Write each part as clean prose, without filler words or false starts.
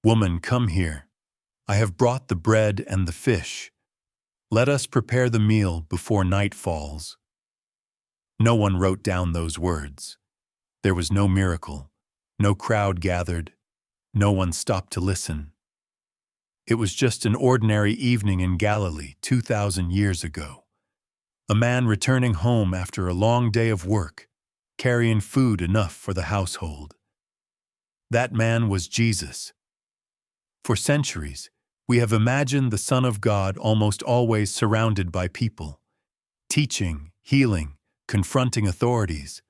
"Woman, come here. I have brought the bread and the fish. Let us prepare the meal before night falls." No one wrote down those words. There was no miracle, no crowd gathered, no one stopped to listen. It was just an ordinary evening in Galilee 2,000 years ago. A man returning home after a long day of work, carrying food enough for the household. That man was Jesus. For centuries, we have imagined the Son of God almost always surrounded by people, teaching, healing, confronting authorities.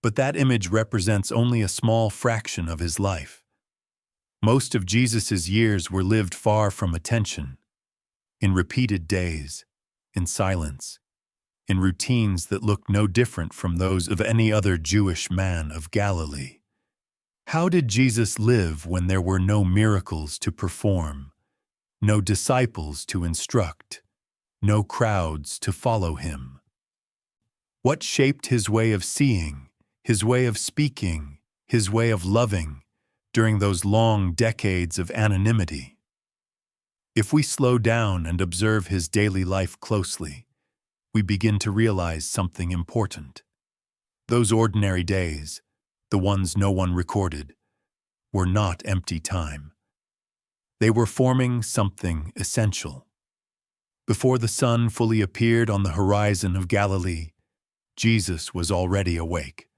But that image represents only a small fraction of his life. Most of Jesus' years were lived far from attention, in repeated days, in silence, in routines that looked no different from those of any other Jewish man of Galilee. How did Jesus live when there were no miracles to perform, no disciples to instruct, no crowds to follow him? What shaped his way of seeing, his way of speaking, his way of loving during those long decades of anonymity? If we slow down and observe his daily life closely, we begin to realize something important. Those ordinary days, the ones no one recorded, were not empty time. They were forming something essential. Before the sun fully appeared on the horizon of Galilee, Jesus was already awake.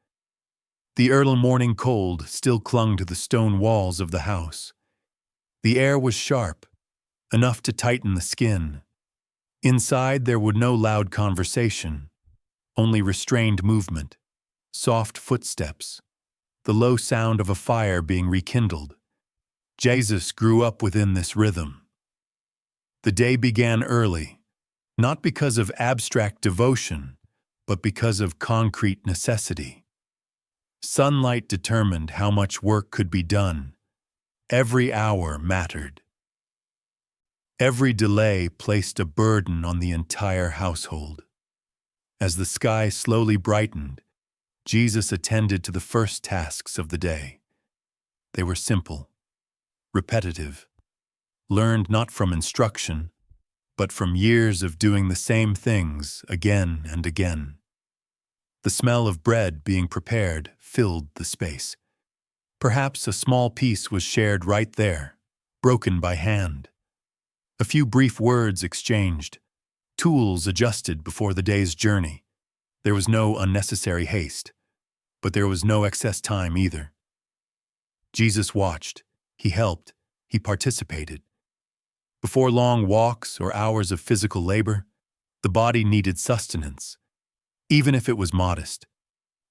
The early morning cold still clung to the stone walls of the house. The air was sharp, enough to tighten the skin. Inside there would no loud conversation, only restrained movement, soft footsteps, the low sound of a fire being rekindled. Jesus grew up within this rhythm. The day began early, not because of abstract devotion, but because of concrete necessity. Sunlight determined how much work could be done. Every hour mattered. Every delay placed a burden on the entire household. As the sky slowly brightened, Jesus attended to the first tasks of the day. They were simple, repetitive, learned not from instruction, but from years of doing the same things again and again. The smell of bread being prepared filled the space. Perhaps a small piece was shared right there, broken by hand. A few brief words exchanged, tools adjusted before the day's journey. There was no unnecessary haste, but there was no excess time either. Jesus watched, he helped, he participated. Before long walks or hours of physical labor, the body needed sustenance, even if it was modest,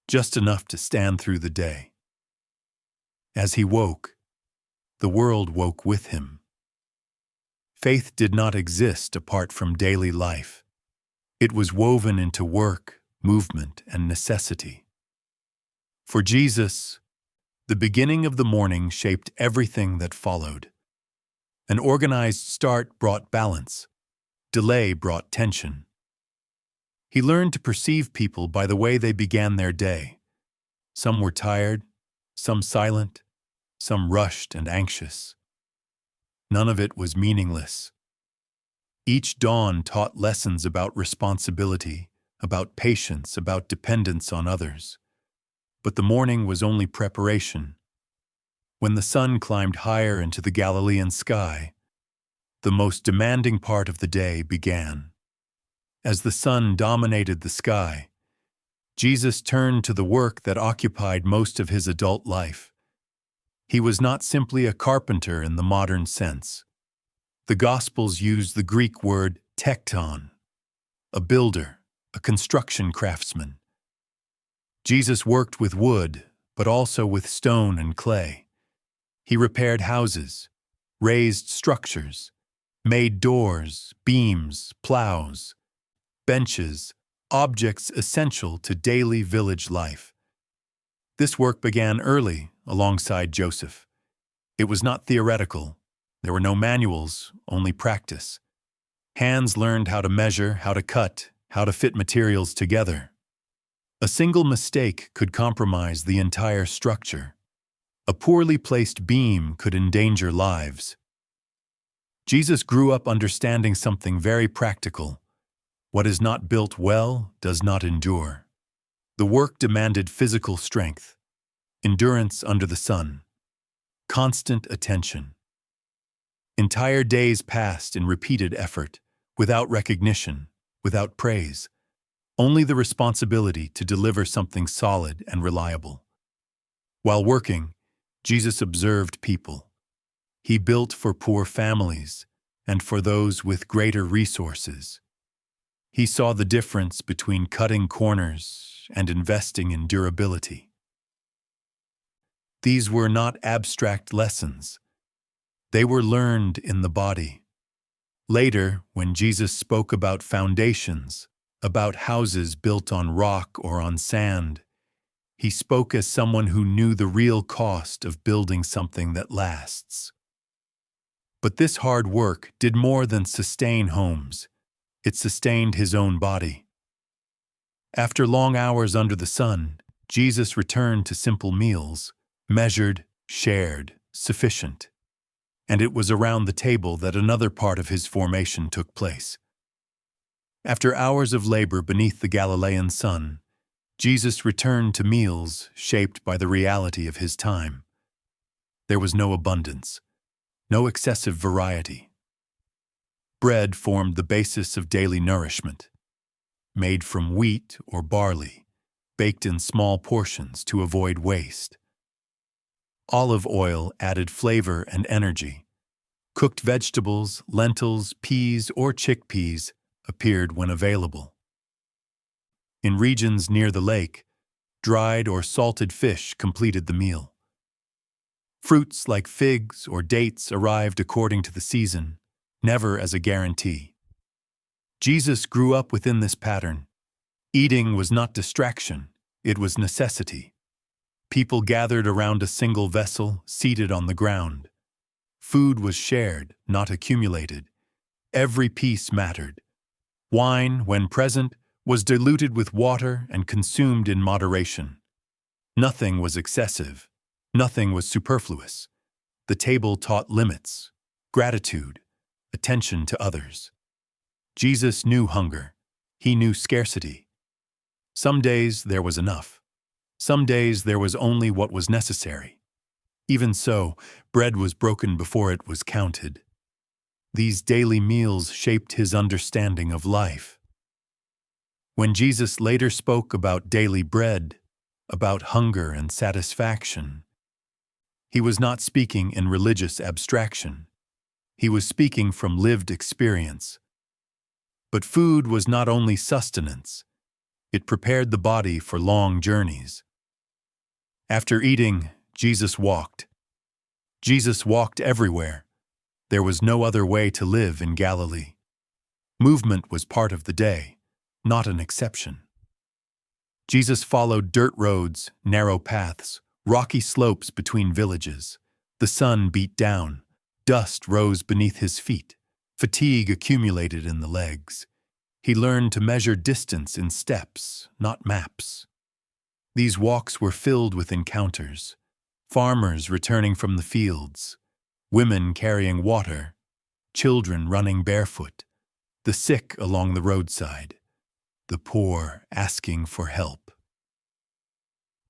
just enough to stand through the day. As he woke, the world woke with him. Faith did not exist apart from daily life. It was woven into work, movement, and necessity. For Jesus, the beginning of the morning shaped everything that followed. An organized start brought balance. Delay brought tension. He learned to perceive people by the way they began their day. Some were tired, some silent, some rushed and anxious. None of it was meaningless. Each dawn taught lessons about responsibility, about patience, about dependence on others. But the morning was only preparation. When the sun climbed higher into the Galilean sky, the most demanding part of the day began. As the sun dominated the sky, Jesus turned to the work that occupied most of his adult life. He was not simply a carpenter in the modern sense. The Gospels use the Greek word tekton, a builder, a construction craftsman. Jesus worked with wood, but also with stone and clay. He repaired houses, raised structures, made doors, beams, plows, benches, objects essential to daily village life. This work began early alongside Joseph. It was not theoretical. There were no manuals, only practice. Hands learned how to measure, how to cut, how to fit materials together. A single mistake could compromise the entire structure. A poorly placed beam could endanger lives. Jesus grew up understanding something very practical. What is not built well does not endure. The work demanded physical strength, endurance under the sun, constant attention. Entire days passed in repeated effort, without recognition, without praise, only the responsibility to deliver something solid and reliable. While working, Jesus observed people. He built for poor families and for those with greater resources. He saw the difference between cutting corners and investing in durability. These were not abstract lessons. They were learned in the body. Later, when Jesus spoke about foundations, about houses built on rock or on sand, he spoke as someone who knew the real cost of building something that lasts. But this hard work did more than sustain homes. It sustained his own body. After long hours under the sun, Jesus returned to simple meals, measured, shared, sufficient. And it was around the table that another part of his formation took place. After hours of labor beneath the Galilean sun, Jesus returned to meals shaped by the reality of his time. There was no abundance, no excessive variety. Bread formed the basis of daily nourishment, made from wheat or barley, baked in small portions to avoid waste. Olive oil added flavor and energy. Cooked vegetables, lentils, peas, or chickpeas appeared when available. In regions near the lake, dried or salted fish completed the meal. Fruits like figs or dates arrived according to the season, never as a guarantee. Jesus grew up within this pattern. Eating was not distraction, it was necessity. People gathered around a single vessel, seated on the ground. Food was shared, not accumulated. Every piece mattered. Wine, when present, was diluted with water and consumed in moderation. Nothing was excessive. Nothing was superfluous. The table taught limits, gratitude, attention to others. Jesus knew hunger. He knew scarcity. Some days there was enough. Some days there was only what was necessary. Even so, bread was broken before it was counted. These daily meals shaped his understanding of life. When Jesus later spoke about daily bread, about hunger and satisfaction, he was not speaking in religious abstraction. He was speaking from lived experience. But food was not only sustenance, it prepared the body for long journeys. After eating, Jesus walked. Jesus walked everywhere. There was no other way to live in Galilee. Movement was part of the day, not an exception. Jesus followed dirt roads, narrow paths, rocky slopes between villages. The sun beat down. Dust rose beneath his feet. Fatigue accumulated in the legs. He learned to measure distance in steps, not maps. These walks were filled with encounters. Farmers returning from the fields, women carrying water, children running barefoot, the sick along the roadside, the poor asking for help.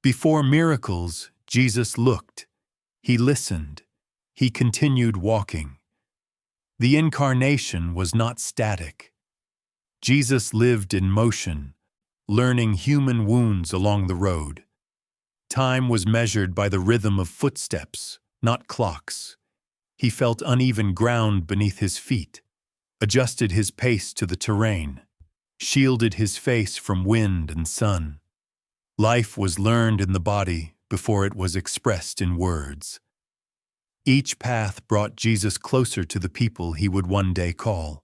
Before miracles, Jesus looked. He listened. He continued walking. The incarnation was not static. Jesus lived in motion, learning human wounds along the road. Time was measured by the rhythm of footsteps, not clocks. He felt uneven ground beneath his feet, adjusted his pace to the terrain, shielded his face from wind and sun. Life was learned in the body before it was expressed in words. Each path brought Jesus closer to the people he would one day call.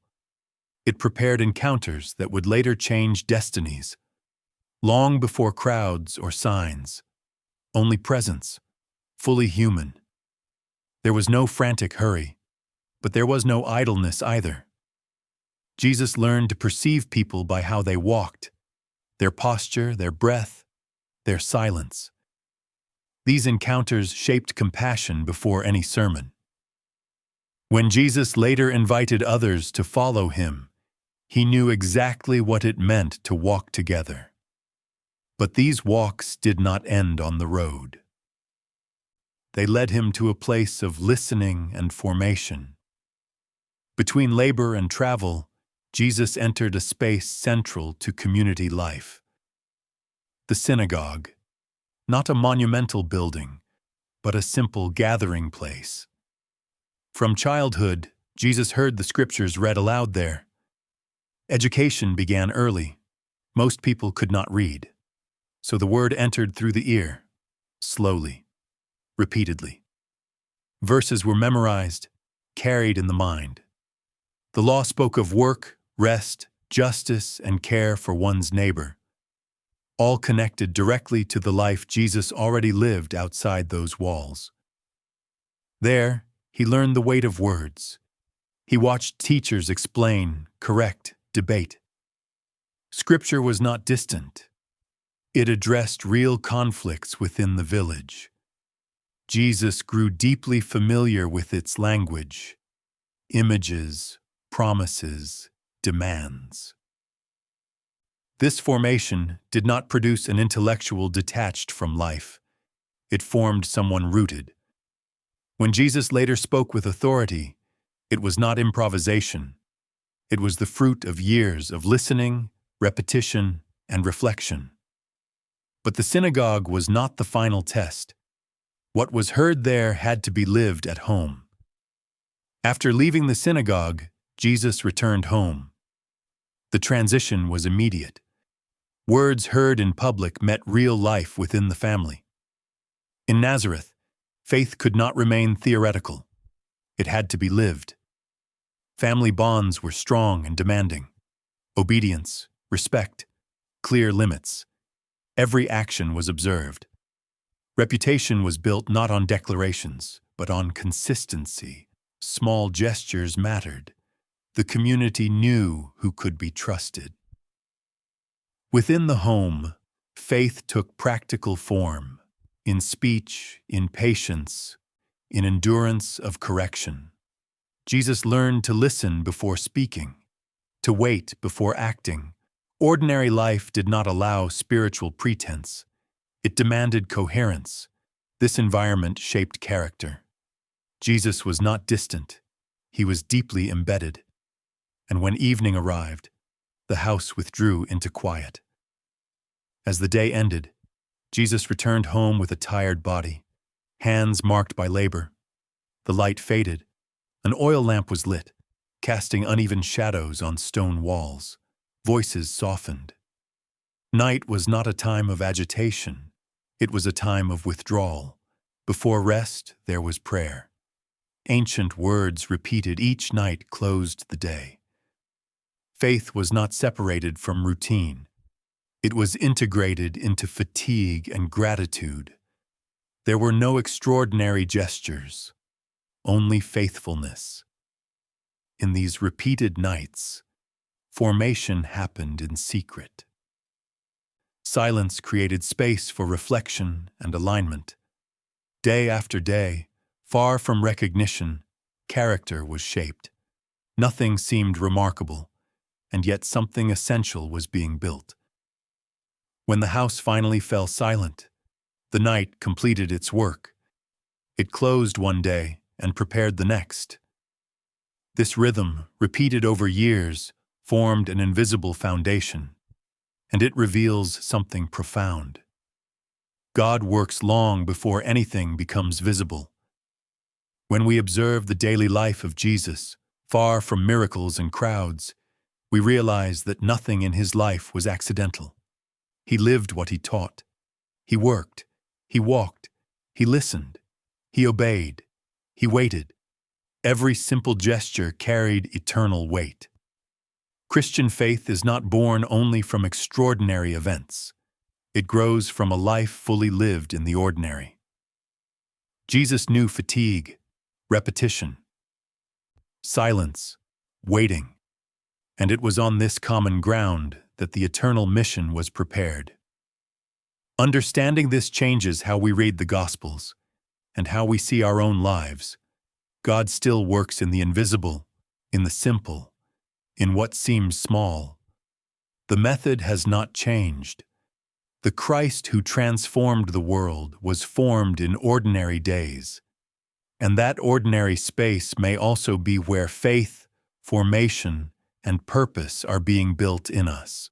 It prepared encounters that would later change destinies. Long before crowds or signs, only presence, fully human. There was no frantic hurry, but there was no idleness either. Jesus learned to perceive people by how they walked, their posture, their breath, their silence. These encounters shaped compassion before any sermon. When Jesus later invited others to follow him, he knew exactly what it meant to walk together. But these walks did not end on the road. They led him to a place of listening and formation. Between labor and travel, Jesus entered a space central to community life. The synagogue, not a monumental building, but a simple gathering place. From childhood, Jesus heard the scriptures read aloud there. Education began early. Most people could not read, so the word entered through the ear, slowly, repeatedly. Verses were memorized, carried in the mind. The law spoke of work, rest, justice, and care for one's neighbor, all connected directly to the life Jesus already lived outside those walls. There, he learned the weight of words. He watched teachers explain, correct, debate. Scripture was not distant. It addressed real conflicts within the village. Jesus grew deeply familiar with its language, images, promises, demands. This formation did not produce an intellectual detached from life. It formed someone rooted. When Jesus later spoke with authority, it was not improvisation. It was the fruit of years of listening, repetition, and reflection. But the synagogue was not the final test. What was heard there had to be lived at home. After leaving the synagogue, Jesus returned home. The transition was immediate. Words heard in public met real life within the family. In Nazareth, faith could not remain theoretical. It had to be lived. Family bonds were strong and demanding. Obedience, respect, clear limits. Every action was observed. Reputation was built not on declarations, but on consistency. Small gestures mattered. The community knew who could be trusted. Within the home, faith took practical form, in speech, in patience, in endurance of correction. Jesus learned to listen before speaking, to wait before acting. Ordinary life did not allow spiritual pretense. It demanded coherence. This environment shaped character. Jesus was not distant. He was deeply embedded. And when evening arrived, the house withdrew into quiet. As the day ended, Jesus returned home with a tired body, hands marked by labor. The light faded. An oil lamp was lit, casting uneven shadows on stone walls. Voices softened. Night was not a time of agitation. It was a time of withdrawal. Before rest, there was prayer. Ancient words repeated each night closed the day. Faith was not separated from routine. It was integrated into fatigue and gratitude. There were no extraordinary gestures, only faithfulness. In these repeated nights, formation happened in secret. Silence created space for reflection and alignment. Day after day, far from recognition, character was shaped. Nothing seemed remarkable, and yet something essential was being built. When the house finally fell silent, the night completed its work. It closed one day and prepared the next. This rhythm, repeated over years, formed an invisible foundation, and it reveals something profound. God works long before anything becomes visible. When we observe the daily life of Jesus, far from miracles and crowds, we realize that nothing in his life was accidental. He lived what he taught. He worked. He walked. He listened. He obeyed. He waited. Every simple gesture carried eternal weight. Christian faith is not born only from extraordinary events. It grows from a life fully lived in the ordinary. Jesus knew fatigue, repetition, silence, waiting, and it was on this common ground that the eternal mission was prepared. Understanding this changes how we read the Gospels and how we see our own lives. God still works in the invisible, in the simple, in what seems small. The method has not changed. The Christ who transformed the world was formed in ordinary days, and that ordinary space may also be where faith, formation, and purpose are being built in us.